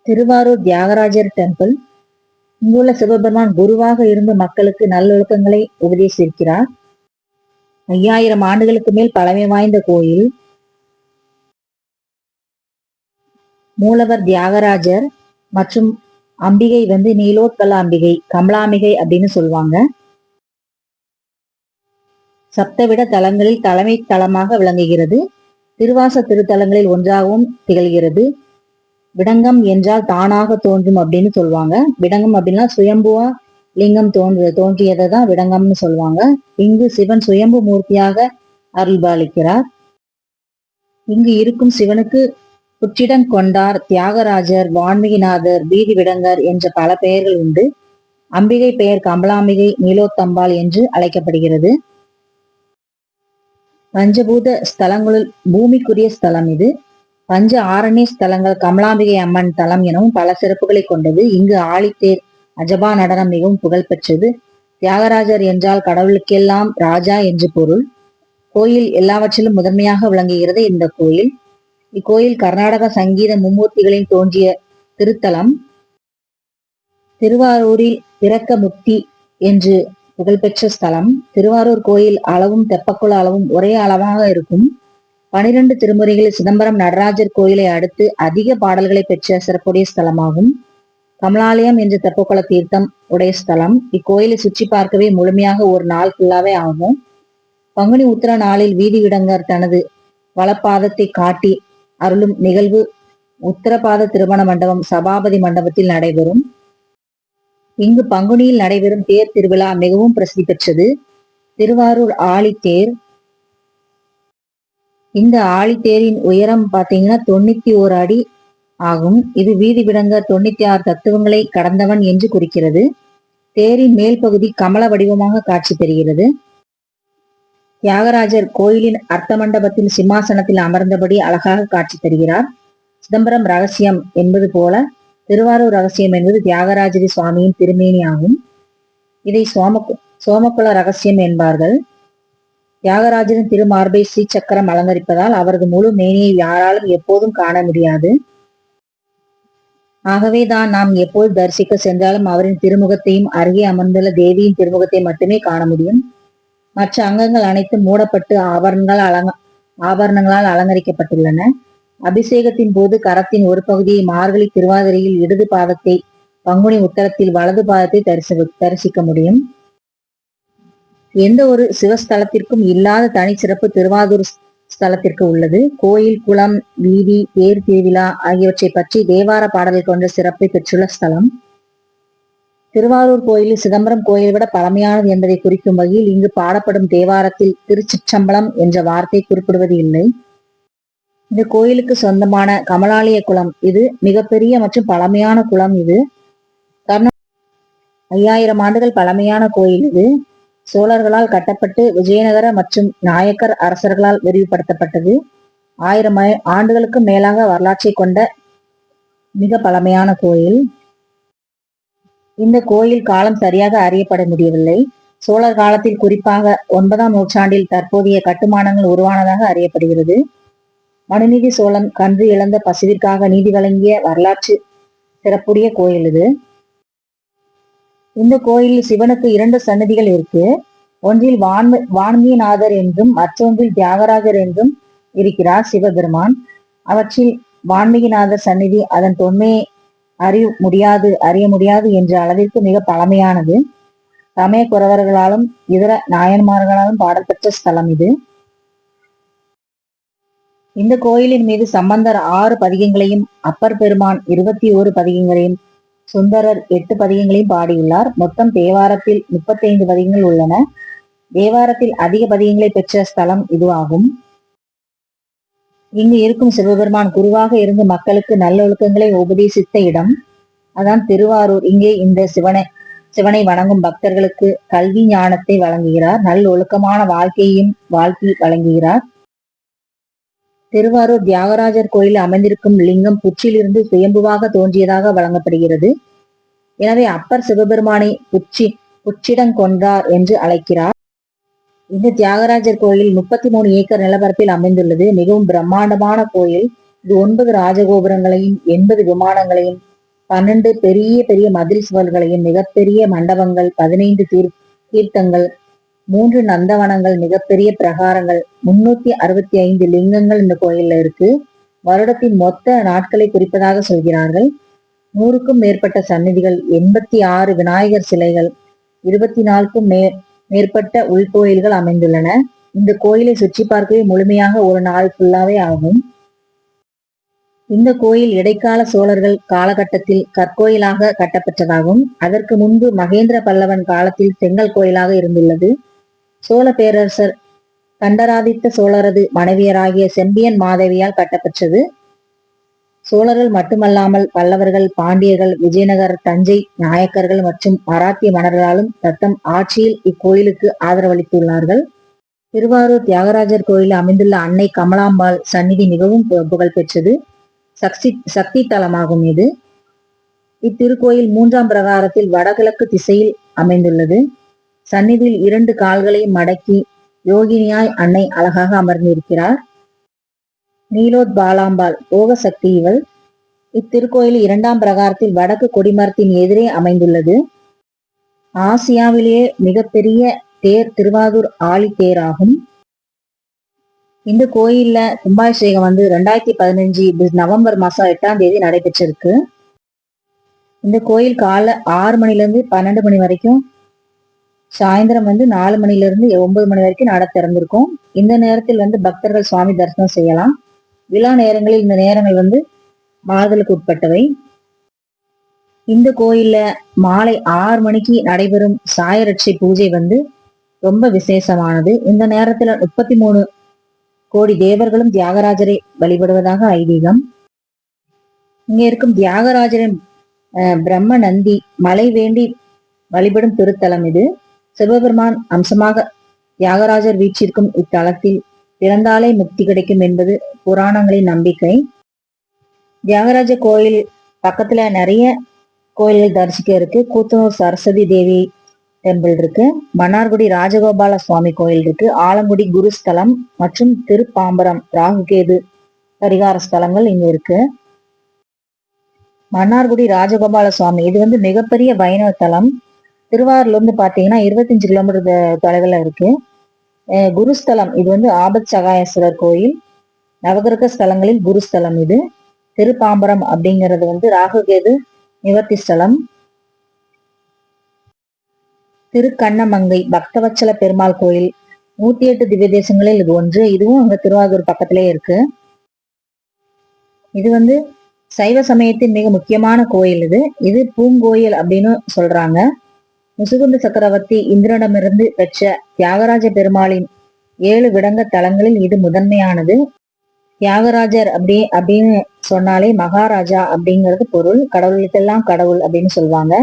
Thiruvarur Thyagarajar temple. இங்குள்ள சிவபெருமான் குருவாக இருந்து மக்களுக்கு நல்லொழுக்கங்களை உபதேசிக்கிறார். 5000 ஆண்டுகளுக்கு மேல் பழமை வாய்ந்த கோயில். மூலவர் தியாகராஜர் மற்றும் அம்பிகை நீலோத்பல அம்பிகை, கமலாம்பிகை அப்படின்னு சொல்லுவாங்க. சப்தவிட தலங்களில் தலைமை தலமாக விளங்குகிறது. திருவாச திருத்தலங்களில் ஒன்றாகவும் திகழ்கிறது. விடங்கம் என்றால் தானாக தோன்றும் அப்படின்னு சொல்லுவாங்க. விடங்கம் அப்படின்னா சுயம்புவா லிங்கம் தோன்றியதை தான் விடங்கம்னு சொல்லுவாங்க. இங்கு சிவன் சுயம்பு மூர்த்தியாக அருள்பாலிக்கிறார். இங்கு இருக்கும் சிவனுக்கு புற்றிடங்கொண்டார், தியாகராஜர், வான்மீகிநாதர், வீதி விடங்கர் என்ற பல பெயர்கள் உண்டு. அம்பிகை பெயர் கமலாம்பிகை, நீலோத்தம்பாள் என்று அழைக்கப்படுகிறது. பஞ்சபூத ஸ்தலங்களுள் பூமிக்குரிய ஸ்தலம் இது. பஞ்ச ஆரண்ய ஸ்தலங்கள் கமலாம்பிகை அம்மன் தலம் எனவும் பல சிறப்புகளை கொண்டது. இங்கு ஆழித்தேர், அஜபா நடனம் மிகவும் புகழ்பெற்றது. தியாகராஜர் என்றால் கடவுளுக்கெல்லாம் ராஜா என்று பொருள். கோயில் எல்லாவற்றிலும் முதன்மையாக விளங்குகிறது இந்த கோயில். இக்கோயில் கர்நாடக சங்கீத மும்மூர்த்திகளில் தோன்றிய திருத்தலம். திருவாரூரில் பிறக்க முக்தி என்று புகழ்பெற்ற ஸ்தலம். திருவாரூர் கோயில் அளவும் தெப்பக்குள அளவும் ஒரே அளவாக இருக்கும். 12 திருமுறைகளில் சிதம்பரம் நடராஜர் கோயிலை அடுத்து அதிக பாடல்களை பெற்ற சிறப்புடைய ஸ்தலமாகும். கமலாலயம் என்ற தெப்பக்குள தீர்த்தம் உடைய ஸ்தலம். இக்கோயிலை சுற்றி பார்க்கவே முழுமையாக ஒரு நாள் ஃபுல்லாவே ஆகும். பங்குனி உத்திர நாளில் வீதி விடங்கர் தனது வலப்பாதத்தை காட்டி அருளும் நிகழ்வு உத்தரபாத திருமண மண்டபம் சபாபதி மண்டபத்தில் நடைபெறும். இங்கு பங்குனியில் நடைபெறும் தேர் திருவிழா மிகவும் பிரசித்தி பெற்றது. திருவாரூர் ஆழித்தேர். இந்த ஆழித்தேரின் உயரம் பாத்தீங்கன்னா 91 அடி ஆகும். இது வீதி விடங்கர் 96 தத்துவங்களை கடந்தவன் என்று குறிக்கிறது. தேரின் மேல் பகுதி கமல வடிவமாக காட்சி பெறுகிறது. தியாகராஜர் கோயிலின் அர்த்த மண்டபத்தில் சிம்மாசனத்தில் அமர்ந்தபடி அழகாக காட்சி தருகிறார். சிதம்பரம் ரகசியம் என்பது போல திருவாரூர் ரகசியம் என்பது தியாகராஜரி சுவாமியின் திருமேனி ஆகும். இதை சோமகுல ரகசியம் என்பார்கள். தியாகராஜரின் திருமார்பை ஸ்ரீசக்கரம் அலங்கரிப்பதால் அவரது முழு மேனியை யாராலும் எப்போதும் காண முடியாது. ஆகவே தான் நாம் எப்போது தரிசிக்க சென்றாலும் அவரின் திருமுகத்தையும் அருகே அமர்ந்துள்ள தேவியின் திருமுகத்தை மட்டுமே காண முடியும். மற்ற அங்கங்கள் அனைத்தும் மூடப்பட்டு ஆபரணங்களால் அலங்கரிக்கப்பட்டுள்ளன. அபிஷேகத்தின் போது கரத்தின் ஒரு பகுதியை மார்கழி திருவாதிரையில் இடது பாதத்தை, பங்குனி உத்தரத்தில் வலது பாதத்தை தரிசிக்க முடியும். எந்த ஒரு சிவஸ்தலத்திற்கும் இல்லாத தனிச்சிறப்பு திருவாரூர் ஸ்தலத்திற்கு உள்ளது. கோயில், குளம், வீதி, தேர் திருவிழா ஆகியவற்றை பற்றி தேவார பாடல்கள் கொண்ட சிறப்பை பெற்றுள்ள ஸ்தலம். திருவாரூர் கோயில் சிதம்பரம் கோயிலை விட பழமையானது என்பதை குறிக்கும் வகையில் இங்கு பாடப்படும் தேவாரத்தில் திருச்சிற்றம்பலம் என்ற வார்த்தை குறிப்பிடுவது இல்லை. இந்த கோயிலுக்கு சொந்தமான கமலாலய குளம் இது மிகப்பெரிய மற்றும் பழமையான குளம். இது 5000 ஆண்டுகள் பழமையான கோயில். இது சோழர்களால் கட்டப்பட்டு விஜயநகர மற்றும் நாயக்கர் அரசர்களால் விரிவுபடுத்தப்பட்டது. 1000 ஆண்டுகளுக்கு மேலாக வரலாற்றை கொண்ட மிக பழமையான கோயில். இந்த கோயில் காலம் சரியாக அறியப்பட முடியவில்லை. சோழர் காலத்தில் குறிப்பாக 9ஆம் நூற்றாண்டில் தற்போதைய கட்டுமானங்கள் உருவானதாக அறியப்படுகிறது. மனுநீதி சோழன் கன்று இழந்த பசுவிற்காக நீதி வழங்கிய வரலாற்று சிறப்புடைய கோயில் இது. இந்த கோயிலில் சிவனுக்கு 2 சன்னதிகள் இருக்கு. ஒன்றில் வான்மீநாதர் என்றும் மற்றொன்றில் தியாகராஜர் என்றும் இருக்கிறார் சிவபெருமான். அவற்றில் வான்மீகிநாதர் சந்நிதி அதன் தொன்மையை அறிய முடியாது என்ற அளவிற்கு மிக பழமையானது. சமய குறவர்களாலும் இதர நாயன்மார்களாலும் பாடல்பெற்ற ஸ்தலம் இது. இந்த கோயிலின் மீது சம்பந்தர் 6 பதிகங்களையும், அப்பர் பெருமான் 21 பதிகங்களையும், சுந்தரர் 8 பதிகங்களையும் பாடியுள்ளார். மொத்தம் தேவாரத்தில் 35 பதிகங்கள் உள்ளன. தேவாரத்தில் அதிக பதிகங்களை பெற்ற ஸ்தலம் இதுவாகும். இங்கு இருக்கும் சிவபெருமான் குருவாக இருந்து மக்களுக்கு நல்லொழுக்கங்களை உபதேசித்த இடம். அதான் திருவாரூர். இங்கே இந்த சிவனை வணங்கும் பக்தர்களுக்கு கல்வி ஞானத்தை வழங்குகிறார். நல்லொழுக்கமான வாழ்க்கையையும் வாழ்க்கை வழங்குகிறார். திருவாரூர் தியாகராஜர் கோயில் அமைந்திருக்கும் லிங்கம் புற்றிலிருந்து சுயம்புவாக தோன்றியதாக வழங்கப்படுகிறது. எனவே அப்பர் சிவபெருமானை புற்றிடங்கொண்டார் என்று அழைக்கிறார். இந்த தியாகராஜர் கோயில் 33 ஏக்கர் நிலப்பரப்பில் அமைந்துள்ளது. மிகவும் பிரம்மாண்டமான கோயில். இது 9 ராஜகோபுரங்களையும் 80 விமானங்களையும் 12 பெரிய பெரிய மதில் சுவர்களையும், மிகப்பெரிய மண்டபங்கள், 15 தீர்த்தங்கள், 3 நந்தவனங்கள், மிகப்பெரிய பிரகாரங்கள், 365 லிங்கங்கள் இந்த கோயில்ல இருக்கு. வருடத்தின் மொத்த நாட்களை குறிப்பதாக சொல்கிறார்கள். 100க்கும் மேற்பட்ட சன்னதிகள், 86 விநாயகர் சிலைகள், 24க்கும் மேற்பட்ட உள்கோயில்கள் அமைந்துள்ளன. இந்த கோயிலை சுற்றி பார்க்கவே முழுமையாக ஒரு நாள் ஃபுல்லாவே ஆகும். இந்த கோயில் இடைக்கால சோழர்கள் காலகட்டத்தில் கற்கோயிலாக கட்டப்பெற்றதாகும். அதற்கு முன்பு மகேந்திர பல்லவன் காலத்தில் செங்கல் கோயிலாக இருந்துள்ளது. சோழ பேரரசர் கண்டராதித்த சோழரது மனைவியராகிய செம்பியன் மாதேவியால் கட்டப்பெற்றது. சோழர்கள் மட்டுமல்லாமல் பல்லவர்கள், பாண்டியர்கள், விஜயநகர், தஞ்சை நாயக்கர்கள் மற்றும் மராத்திய மன்னர்களாலும் தத்தம் ஆட்சியில் இக்கோயிலுக்கு ஆதரவளித்துள்ளார்கள். திருவாரூர் தியாகராஜர் கோயில் அமைந்துள்ள அன்னை கமலாம்பாள் சந்நிதி மிகவும் புகழ் பெற்றது. சக்தி தலமாகும் இது. இத்திருக்கோயில் 3ஆம் பிரகாரத்தில் வடகிழக்கு திசையில் அமைந்துள்ளது. சந்நிதியில் 2 கால்களையும் மடக்கி யோகினியாய் அன்னை அழகாக அமர்ந்திருக்கிறார். நீலோத்பாலாம்பாள் போக சக்தி இவள். இத்திருக்கோயில் 2ஆம் பிரகாரத்தில் வடக்கு கொடிமரத்தின் எதிரே அமைந்துள்ளது. ஆசியாவிலேயே மிகப்பெரிய தேர் திருவாரூர் ஆழி தேர் ஆகும். இந்த கோயில்ல கும்பாபிஷேகம் 2015 நவம்பர் மாசம் 8ஆம் தேதி நடைபெற்றிருக்கு. இந்த கோயில் காலை 6 மணிலிருந்து 12 மணி வரைக்கும், சாயந்தரம் 4 மணிலிருந்து 9 மணி வரைக்கும் நட திறந்திருக்கும். இந்த நேரத்தில் பக்தர்கள் சுவாமி தரிசனம் செய்யலாம். விழா நேரங்களில் இந்த நேரங்கள் மாறுதலுக்கு உட்பட்டவை. இந்த கோயில்ல மாலை 6 மணிக்கு நடைபெறும் சாயரட்சை பூஜை ரொம்ப விசேஷமானது. இந்த நேரத்துல 33 கோடி தேவர்களும் தியாகராஜரை வழிபடுவதாக ஐதீகம். இங்க இருக்கும் தியாகராஜரின் பிரம்ம நந்தி மலை வேண்டி வழிபடும் திருத்தலம் இது. சிவபெருமான் அம்சமாக தியாகராஜர் வீற்றிருக்கும் இத்தலத்தில் பிறந்தாலே முக்தி கிடைக்கும் என்பது புராணங்களின் நம்பிக்கை. தியாகராஜ கோயில் பக்கத்துல நிறைய கோயில்கள் தரிசிக்க இருக்கு. கூத்தனூர் சரஸ்வதி தேவி டெம்பிள் இருக்கு, மன்னார்குடி ராஜகோபால சுவாமி கோயில் இருக்கு, ஆலங்குடி குருஸ்தலம் மற்றும் திருப்பாம்பரம் ராகுகேது பரிகார ஸ்தலங்கள் இங்க இருக்கு. மன்னார்குடி ராஜகோபால சுவாமி இது மிகப்பெரிய வைணவ தலம். திருவாரூர்ல பாத்தீங்கன்னா 25 கிலோமீட்டர் தொலைவில் இருக்கு. குருஸ்தலம் இது ஆபத் சகாயேஸ்வரர் கோயில், நவகிரக ஸ்தலங்களில் குருஸ்தலம் இது. திருப்பாம்பரம் அப்படிங்கிறது ராகுகேது நிவர்த்தி ஸ்தலம். திருக்கண்ணமங்கை பக்தவச்சல பெருமாள் கோயில் 108 திவ்ய தேசங்களில் இது ஒன்று. இதுவும் அங்க திருவாரூர் பக்கத்திலே இருக்கு. இது சைவ சமயத்தின் மிக முக்கியமான கோயில். இது பூங்கோயில் அப்படின்னு சொல்றாங்க. முசுகுந்த சக்கரவர்த்தி இந்திரனிடமிருந்து பெற்ற தியாகராஜ பெருமாளின் 7 விடங்க தலங்களில் இது முதன்மையானது. தியாகராஜர் அப்படின்னு சொன்னாலே மகாராஜா அப்படிங்கிறது பொருள். கடவுளுக்கெல்லாம் கடவுள் அப்படின்னு சொல்லுவாங்க.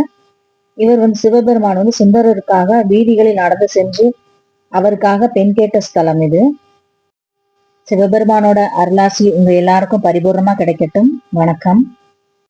இவர் சிவபெருமான் சுந்தரருக்காக வீதிகளில் நடந்து சென்று அவருக்காக பெண் கேட்ட ஸ்தலம் இது. சிவபெருமானோட அருளாசி உங்க எல்லாருக்கும் பரிபூர்ணமா கிடைக்கட்டும். வணக்கம்.